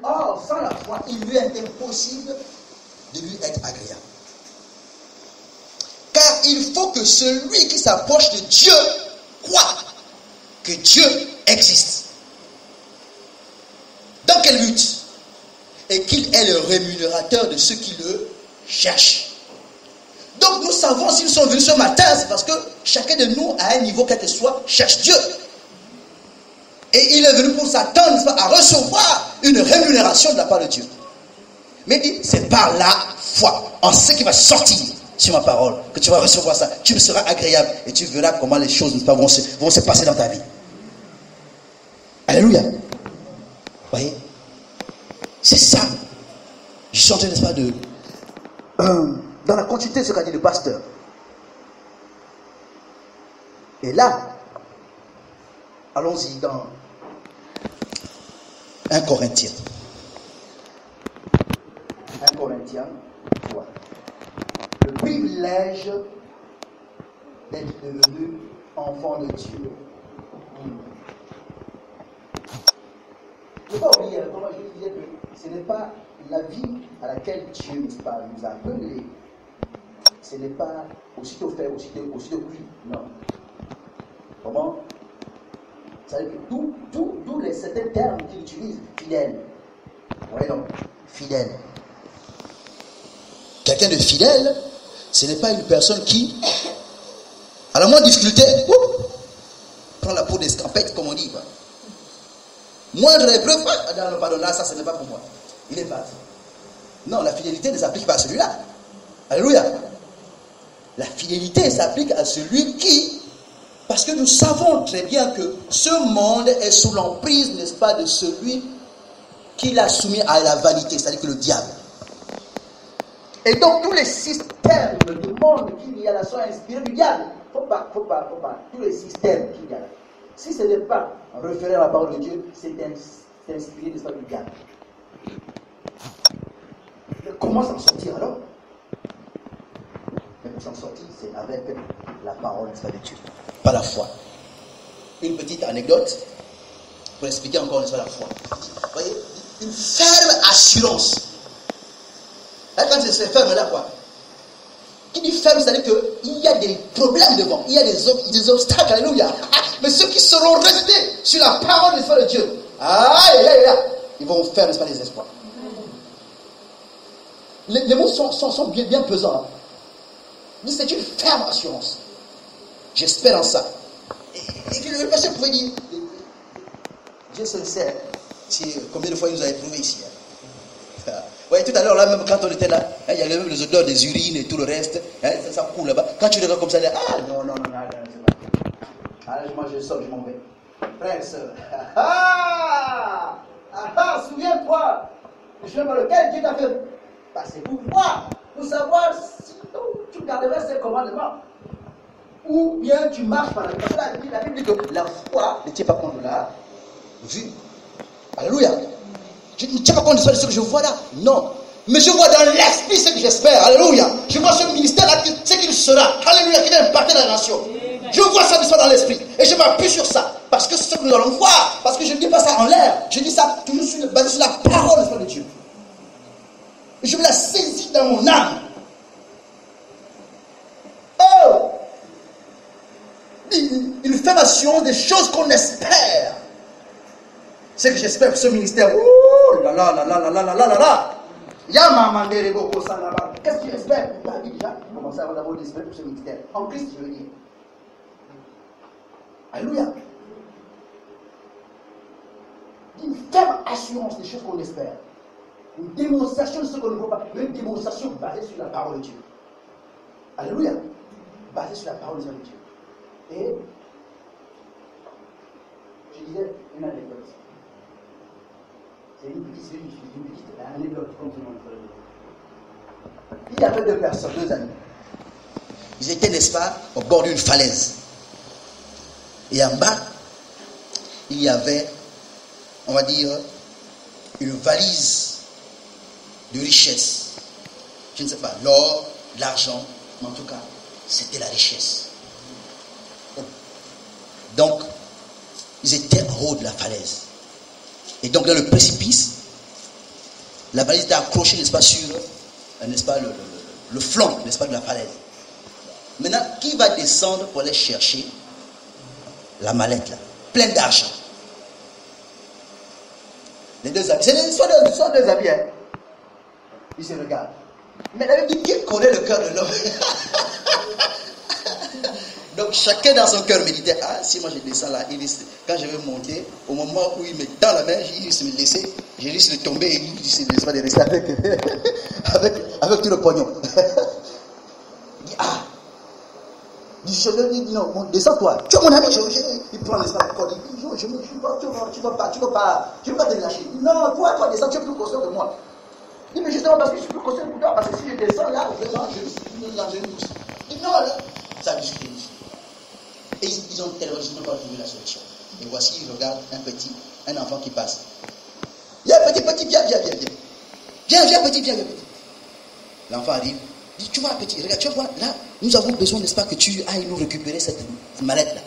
or, sans la foi, il lui est impossible de lui être agréable. Car il faut que celui qui s'approche de Dieu croit que Dieu existe. Dans quel but? Et qu'il est le rémunérateur de ceux qui le cherchent. Donc nous savons, s'ils sont venus ce matin, c'est parce que chacun de nous, à un niveau quel que soit, cherche Dieu. Et il est venu pour s'attendre à recevoir une rémunération de la part de Dieu. Mais il dit, c'est par la foi, en ce qui va sortir sur ma parole, que tu vas recevoir ça. Tu me seras agréable et tu verras comment les choses vont se passer dans ta vie. Alléluia. Voyez, c'est ça. Je suis en train, n'est-ce pas, de... dans la continuité de ce qu'a dit le pasteur. Et là, allons-y dans 1 Corinthiens. 1 Corinthiens 3. Le privilège d'être devenu enfant de Dieu. Il ne faut pas oublier, comme je disais, que ce n'est pas la vie à laquelle Dieu, n'est-ce pas, nous a appelés. Ce n'est pas aussitôt fait, aussitôt cuit. Non. Comment? Ça veut dire que tous les certains termes qu'il utilise, fidèle. Voyez donc, fidèle. Quelqu'un de fidèle, ce n'est pas une personne qui, à la moindre difficulté, prend la peau d'escampette, comme on dit, quoi. Moindre épreuve, non, pardon, là, ça, ce n'est pas pour moi. Il est parti. Non, la fidélité ne s'applique pas à celui-là. Alléluia. La fidélité s'applique à celui qui, parce que nous savons très bien que ce monde est sous l'emprise, n'est-ce pas, de celui qui l'a soumis à la vanité, c'est-à-dire que le diable. Et donc tous les systèmes du monde qu'il y a là sont inspirés du diable. Faut pas. Tous les systèmes qu'il y a là. Si ce n'est pas référé à la parole de Dieu, c'est inspiré, n'est-ce pas, du diable. Mais comment s'en sortir alors? Mais pour s'en sortir, c'est avec la parole, n'est-ce pas, de Dieu. Pas la foi. Une petite anecdote pour expliquer encore une fois la foi. Vous voyez, une ferme assurance. Là, quand c'est ferme là, quoi. Qui dit ferme, c'est-à-dire qu'il y a des problèmes devant, il y a des obstacles, alléluia. Mais ceux qui seront restés sur la parole de Dieu, ils vont faire, n'est-ce pas, les espoirs. Les mots sont bien pesants. Hein. C'est une ferme assurance. J'espère en ça. Et que le pasteur pouvait dire, Dieu seul sait combien de fois il nous a éprouvés ici. Hein. Vous voyez, tout à l'heure, là, même quand on était là, hein, il y avait même les odeurs des urines et tout le reste. Hein, ça coule là-bas. Quand tu regardes comme ça, non, c'est pas. Moi, je sors, je m'en vais. Frère, sœur. Souviens-toi. Le chemin par lequel Dieu t'a fait passer pour voir, pour savoir si tu garderais ses commandements. Ou bien tu marches par la vie. Parce que la Bible dit que la foi ne tient pas compte de la vue. Alléluia. Je ne tiens pas compte de ce que je vois là. Non. Mais je vois dans l'esprit ce que j'espère. Alléluia. Je vois ce ministère-là, ce qu'il sera. Alléluia. Qui va impacter la nation. Je vois ça dans l'esprit. Et je m'appuie sur ça. Parce que c'est ce que nous allons voir. Parce que je ne dis pas ça en l'air. Je dis ça toujours basé sur la parole de Dieu. Et je me la saisis dans mon âme. Oh! Une formation des choses qu'on espère. C'est que j'espère que ce ministère. Ouh là là. Qu'est-ce que tu espères? Tu as dit déjà, commencez à avoir d'abord l'esprit pour ce ministère. En Christ, je veux dire. Alléluia. Une ferme assurance des choses qu'on espère. Une démonstration de ce qu'on ne voit pas. Une démonstration basée sur la parole de Dieu. Alléluia. Basée sur la parole de Dieu. Et je disais une anecdote. C'est une petite anecdote comme tout le monde. Il y avait deux personnes, deux amis. Ils étaient, n'est-ce pas, au bord d'une falaise. Et en bas, il y avait, on va dire, une valise de richesse. Je ne sais pas, l'or, l'argent, mais en tout cas, c'était la richesse. Donc, ils étaient en haut de la falaise. Et donc, dans le précipice, La valise était accrochée, n'est-ce pas, sur, n'est-ce pas, le flanc, n'est-ce pas, de la falaise. Maintenant, qui va descendre pour aller chercher la mallette là, pleine d'argent? Les deux amis, ce sont deux amis, hein. Ils se regardent. Mais la Bible dit, qui connaît le cœur de l'homme? Donc chacun dans son cœur méditait, ah si moi je descends là, quand je vais monter, au moment où il me tend la main, il risque de me laisser, je risque de tomber et il risque de rester avec tout le pognon. Il dit, ah, il dit non, descends-toi, tu es mon ami, il prend l'espace de corde, il dit, non, tu ne vas pas te lâcher. Non, toi descends, tu es plus conscient que moi. Il dit, mais justement parce que je suis plus conscient que toi, parce que si je descends là, vraiment, je suis Il dit, non, là, ça a discuté. Et ils ont tellement pas trouvé la solution. Et voici, ils regardent un enfant qui passe. Viens, petit, viens. Viens, petit. L'enfant arrive. Dit, tu vois, petit, regarde, tu vois, là, nous avons besoin, n'est-ce pas, que tu ailles nous récupérer cette mallette-là.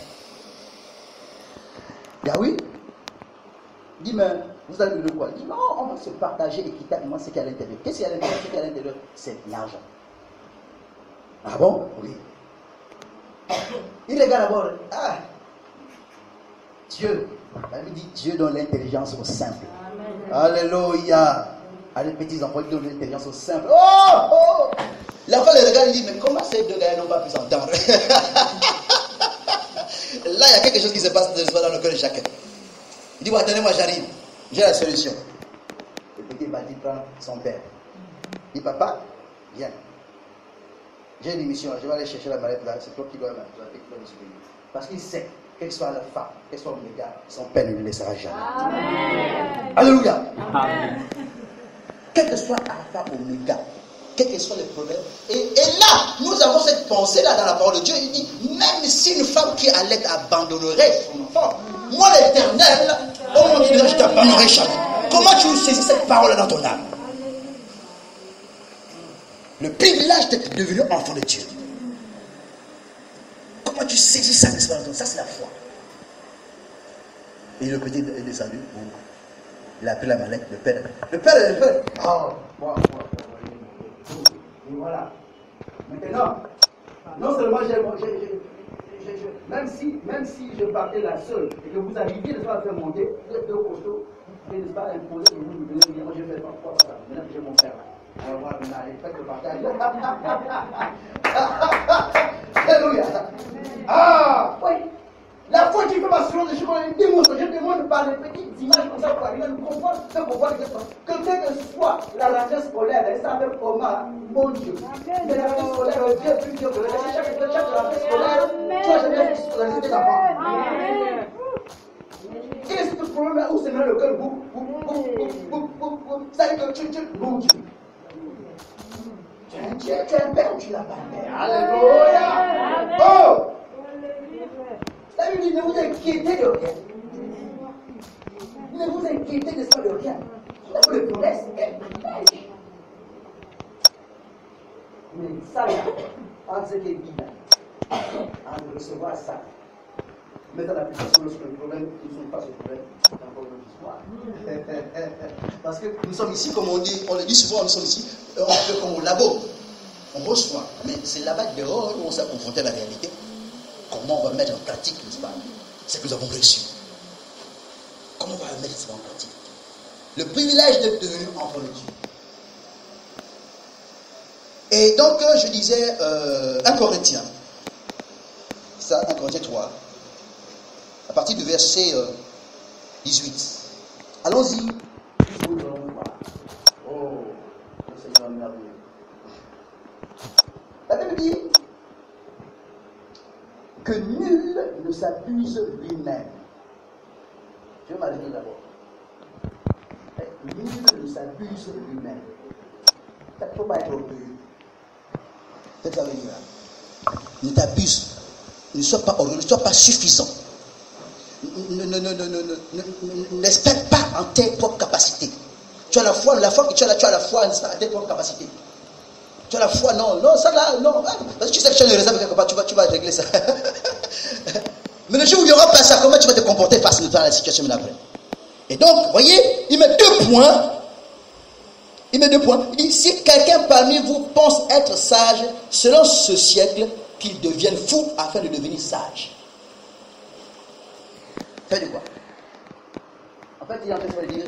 Il dit, ah oui. Il dit, mais vous avez le quoi? Il dit, non, on va se partager équitablement ce qu'il y a à l'intérieur. Qu'est-ce qu'il y a à l'intérieur? Ce qu'il y a à l'intérieur, c'est l'argent. Ah bon? Oui. Il regarde d'abord, ah, Dieu, la Bible dit Dieu donne l'intelligence aux simples. Amen. Alléluia. À les petits enfants, il donne l'intelligence aux simples. Oh! L'enfant le regarde, il dit, mais comment ces deux gars n'ont pas pu s'entendre? Là, il y a quelque chose qui se passe dans le cœur de chacun. Il dit, bon, attendez-moi, j'arrive. J'ai la solution. Le petit bâti prend son père. Il dit, papa, viens. J'ai une émission, je vais aller chercher la mallette là, c'est toi qui dois distribuer. Parce qu'il sait, quelle soit la femme, quel soit le gars, son père ne le laissera jamais. Amen. Alléluia. Amen. Quelle que soit Alpha Oméga, quels que soient les problèmes. Et là, nous avons cette pensée là dans la parole de Dieu. Il dit, même si une femme qui allait abandonnerait son enfant, moi l'Éternel, oh mon Dieu, je t'abandonnerai jamais. Comment tu saisis cette parole dans ton âme? Le privilège d'être devenu enfant de Dieu. Comment tu saisis ça, n'est-ce pas? Ça, c'est la foi. Et le petit est descendu. Il a pris la mallette, le père. Oh, et voilà. Maintenant, non seulement même si je partais la seule et que vous arriviez de faire monter, vous êtes deux costauds, vous n'êtes pas imposé que vous venez dire, moi je fais pas quoi, maintenant que j'ai mon père là. On va voir, faites le partage. Alléluia. Ah, oui. La foi qui fait ma source, je demande par les petites images comme ça pour arriver à nous comprendre ce qu'on voit exactement. Que quelle que soit la rentrée scolaire, elle s'appelle comment, mon Dieu. Mais la rentrée scolaire, Dieu est plus dur que chaque rentrée scolaire, tu vas jamais scolariser tes enfants. Quel est ce problème là où c'est maintenant le cœur, ça dit que tu, mon Dieu. Tu es un père ou tu n'as pas un père? Alléluia. Oh! Ça veut dire ne vous inquiétez de rien. Ne vous inquiétez de ça de rien. Vous le promesse est pêche. Mais ça là, en ce qui est dit là, en de recevoir ça, mettre l'application sur le problème, nous ne sommes pas ce problème, c'est encore une autre histoire. Parce que nous sommes ici, comme on le dit souvent, nous sommes ici, on fait comme au labo. On reçoit, mais c'est là-bas dehors où on s'est confronté à la réalité. Comment on va mettre en pratique, n'est-ce pas, ce que nous avons reçu? Comment on va mettre ça en pratique? Le privilège d'être devenu enfant de Dieu. Et donc, je disais, 1 Corinthiens, ça, 1 Corinthiens 3, à partir du verset 18. Allons-y. Oh, le Seigneur est merveilleux. La Bible dit que nul ne s'abuse lui-même. Je vais m'arrêter d'abord. Nul ne s'abuse lui-même. Ça ne faut pas être orgueilleux. Faites ça avec lui. Ne t'abuse. Ne sois pas orgueilleux, ne sois pas suffisant. N'espère pas en tes propres capacités. Tu as la foi que tu as là, tu as la foi en tes propres capacités. Tu as la foi, non, ça là, non. Parce que tu sais que tu as une réserve quelque part, tu vas régler ça. Mais le jour où il n'y aura pas ça, comment tu vas te comporter face à la situation après? Et donc, vous voyez, il met 2 points Il met 2 points. Il dit, si quelqu'un parmi vous pense être sage, selon ce siècle, qu'il devienne fou afin de devenir sage. Fait de quoi? En fait, il est en train de dire,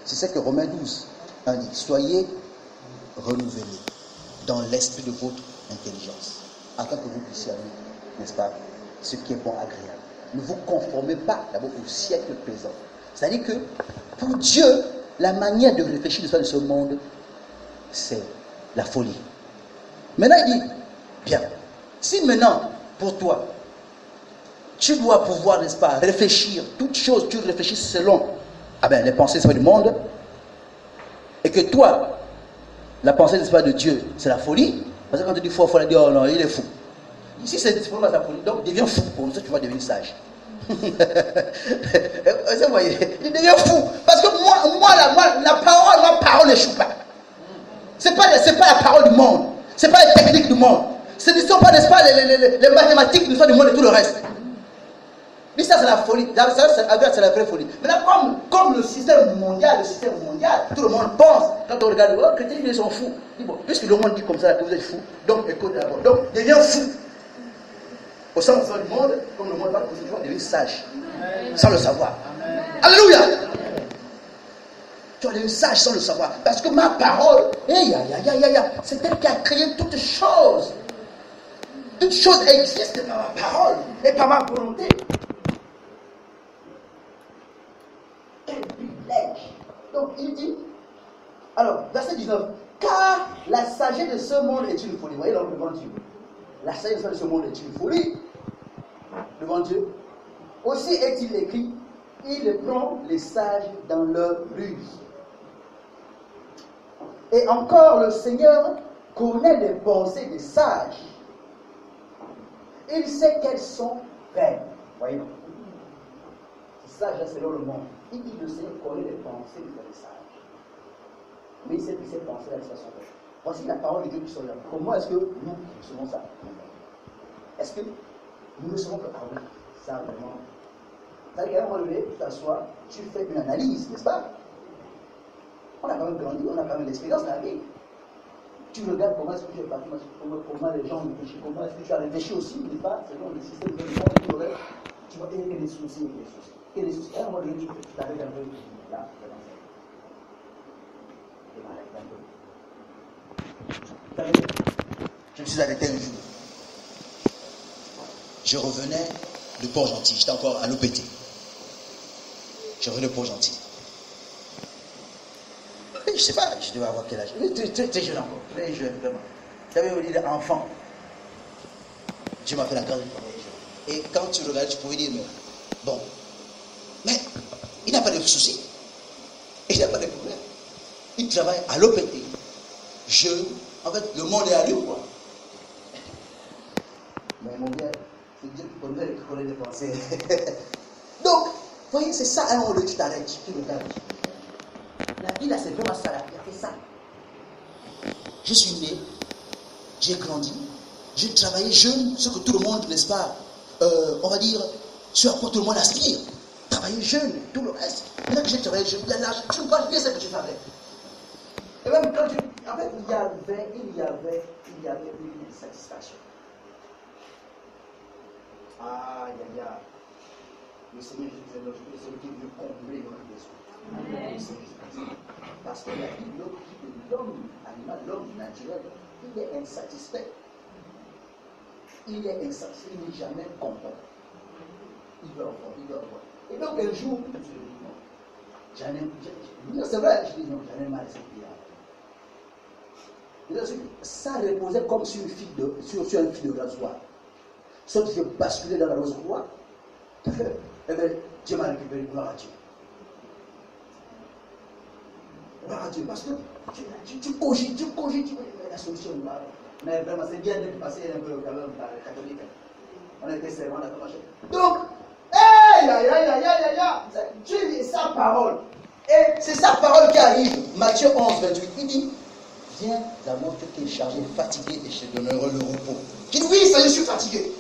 c'est ce que Romains 12 dit. Soyez renouvelés dans l'esprit de votre intelligence, afin que vous puissiez aller, n'est-ce pas, ce qui est bon, agréable. Ne vous conformez pas d'abord au siècle présent. C'est-à-dire que pour Dieu, la manière de réfléchir de ce monde, c'est la folie. Maintenant, il dit, bien, si maintenant, pour toi, tu dois pouvoir, n'est-ce pas, réfléchir, toutes choses, tu réfléchis selon les pensées du monde, et que toi, la pensée, n'est-ce pas, de Dieu, c'est la folie, parce que quand tu dis fou, il faut dire, oh non, il est fou. Ici, c'est pour la folie, donc deviens fou, pour ça tu vas devenir sage. Vous voyez, il devient fou, parce que ma parole n'échoue pas. C'est pas la parole du monde, c'est pas les techniques du monde, ce ne sont pas, n'est-ce pas, les mathématiques du monde et tout le reste. Mais ça, c'est la folie. Ça, c'est la vraie folie. Maintenant, comme le système mondial, tout le monde pense. Quand on regarde, oh, chrétiens, ils sont fous. Bon, puisque le monde dit comme ça, que vous êtes fous, donc écoutez d'abord. Donc, deviens fou. Au sens du monde, comme le monde parle, vous devenez sage. Sans le savoir. Amen. Alléluia. Tu vas devenir sage sans le savoir. Parce que ma parole, c'est elle qui a créé toutes choses. Toutes choses existent par ma parole et par ma volonté. Quel privilège! Donc il dit, alors, verset 19, car la sagesse de ce monde est une folie. Vous voyez là devant Dieu. La sagesse de ce monde est une folie devant Dieu. Aussi est-il écrit, il prend les sages dans leur ruse. Et encore le Seigneur connaît les pensées des sages. Il sait qu'elles sont vaines. Voyez. C'est sage selon le monde. Il dit le Seigneur connaît les pensées des sages. Mais il sait que ces pensées-là sont vaines. Voici la parole de Dieu qui sont là. Comment est-ce que nous recevons ça? Est-ce que nous recevons que parler ça vraiment? C'est-à-dire qu'à un moment donné, tu t'assois, tu fais une analyse, n'est-ce pas? On a quand même grandi, on a quand même l'expérience de la vie. Tu regardes comment est-ce que tu es parti, comment les gens réfléchissent, comment est-ce que tu as réfléchi aussi, n'est-ce pas? Selon le système de monde, tu vois, il y a des soucis, il y a des soucis. À un moment donné, tu t'arrêtes un peu là, je me suis arrêté un jour. Je revenais de Port-Gentil, j'étais encore à l'OPT. Je revenais de Port-Gentil. Je ne sais pas, je devais avoir quel âge. Très jeune encore, très jeune, vraiment. J'avais oublié d'enfant. Dieu m'a fait la grâce de travailler jeune. Et quand tu regardes, tu pouvais dire, mais bon, mais il n'a pas de soucis. Il n'a pas de problème. Il travaille à l'OPT. Jeune. En fait, le monde est à lui, quoi. Mais mon gars, c'est Dieu qui connaît les pensées. Donc, vous voyez, c'est ça, un moment donné, tu t'arrêtes, tu regardes. La vie là, c'est vraiment ça, la vie a fait ça. Je suis né, j'ai grandi, j'ai travaillé jeune, ce que tout le monde, n'est-ce pas, on va dire, ce à quoi tout le monde aspire. Travailler jeune, tout le reste. Maintenant que j'ai travaillé jeune, il y a l'âge, tu ne vois bien ce que tu fais avec. Et même quand tu. En fait, il y avait une satisfaction. Ah, le Seigneur Jésus est notre Dieu qui veut combler notre besoin. Parce que la vie de l'homme animal, l'homme naturel, il est insatisfait. Il est insatisfait, il n'est jamais content. Il veut avoir. Et donc un jour, je dis non. C'est vrai, je dis non, j'en ai mal à cette vie-là. Ça reposait comme sur un fil de rasoir. Sauf que je basculais dans la rose roi. Eh bien, Dieu m'a récupéré, gloire à Dieu. Gloire à Dieu, parce que tu cogites, la solution. Mais vraiment, c'est bien de passer un peu quand même par les catholiques. On était servants, on a commencé. Donc, Dieu dit sa parole. Et c'est sa parole qui arrive. Matthieu 11, 28, il dit, viens à moi qui est chargé, fatigué, et je te donnerai le repos. Il dit, oui, ça, je suis fatigué.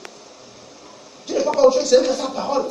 Tu n'es pas autre chose, c'est même sa parole.